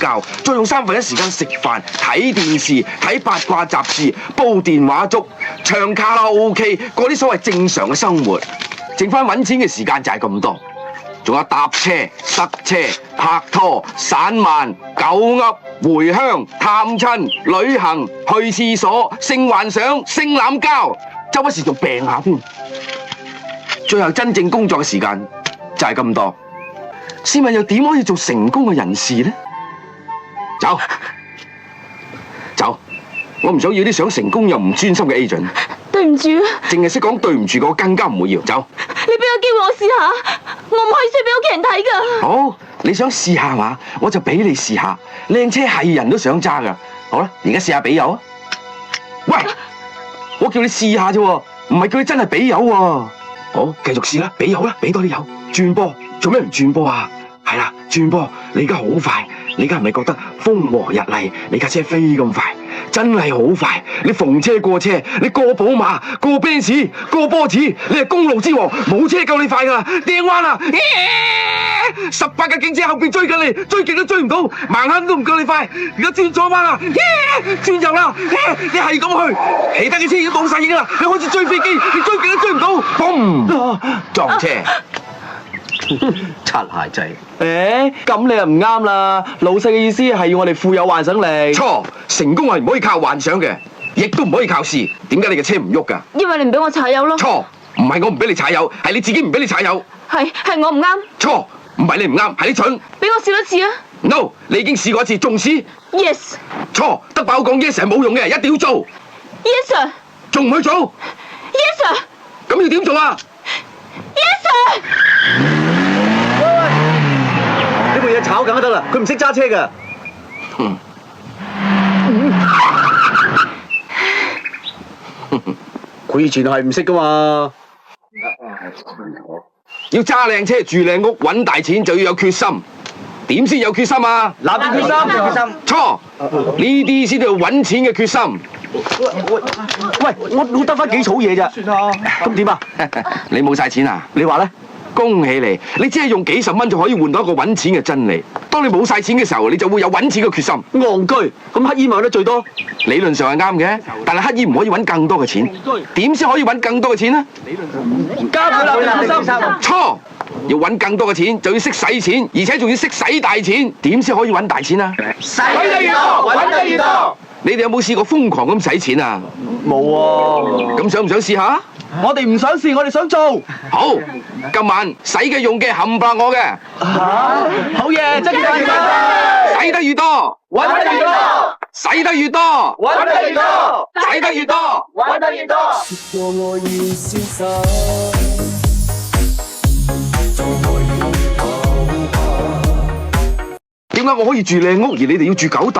覺，再用1/3時間食飯、睇電視、睇八卦雜誌、煲電話粥、唱卡拉 OK， 過啲所謂正常嘅生活。剩翻揾錢嘅時間就係咁多，仲有搭車、塞車、拍拖、散漫、狗噏、回鄉、探親、旅行、去廁所、性幻想、性濫交，周不時仲病下添。最後真正工作嘅時間就係咁多。試問又點可以做成功嘅人士呢？走，我唔想要啲想成功又唔專心嘅 agent。對唔住，淨係識講對唔住嘅我更加唔會要。走，你俾個機會我試下，我唔可以衰俾屋企人睇噶。好，你想試下嘛？我就俾你試下。靚車係人都想揸噶。好啦，而家試下俾油啊！喂，我叫你試下啫，唔係叫你真係俾油喎。好，繼續試啦，俾油啦，俾多啲油。轉波，做咩唔轉波啊？係啦，轉波，你而家好快，你而家係咪覺得風和日麗？你架車飛咁快，真係好快！你逢車過車，你過寶馬、過奔馳、過波子，你係公路之王，冇車夠你快噶啦！掟彎啦！18架警車後邊追緊你，追極都追唔到，盲坑都唔夠你快！而家轉左彎啦，轉右啦，你係咁去，其他嘅車已經冇晒影啦，你開始追飛機，你追極都追唔到，嘣！撞車。擦鞋仔，咁你又唔啱啦！老細嘅意思係要我哋富有幻想力。錯，成功係唔可以靠幻想嘅，亦都唔可以靠試。點解你嘅車唔喐噶？因為你唔俾我踩油咯。錯，唔係我唔俾你踩油，係你自己唔俾你踩油。係我唔啱。錯，唔係你唔啱，係你蠢。俾我試多次啊 ！No， 你已經試過一次，仲試 ？Yes。錯，得把口講 yes 係冇用嘅，一定要做。Yes sir。仲唔去做 ？Yes sir。咁要點做啊 ？Yes sir。呢部嘢炒緊就得啦，佢唔識揸車噶。佢以前係唔識噶嘛。要揸靚車、住靚屋、揾大錢，就要有決心。點先有決心啊？立決心。錯，呢啲先叫揾錢嘅決心。喂，我得翻幾草嘢咋？咁點啊？你冇晒錢啊？你話咧？恭喜你，你只係用幾十蚊就可以換到一個揾錢嘅真理。當你冇晒錢嘅時候，你就會有揾錢嘅決心。戇居，咁乞衣咪揾得最多？理論上係啱嘅，但係乞衣唔可以揾更多嘅錢。點先可以揾更多嘅錢呢？加倍立決心。錯，要揾更多嘅錢就要識使錢，而且仲要識使大錢。點先可以揾大錢啊？使得越多，揾得越多。你哋有冇試過瘋狂咁使錢啊？冇喎。咁想唔想試下？我哋唔想試，我哋想做。好，今晚使嘅用嘅冚唪唥我嘅。好嘢，真係使得越多，揾得越多；使得越多，揾得越多；使得越多，揾得越多。點解我可以住靚屋，而你哋要住狗竇？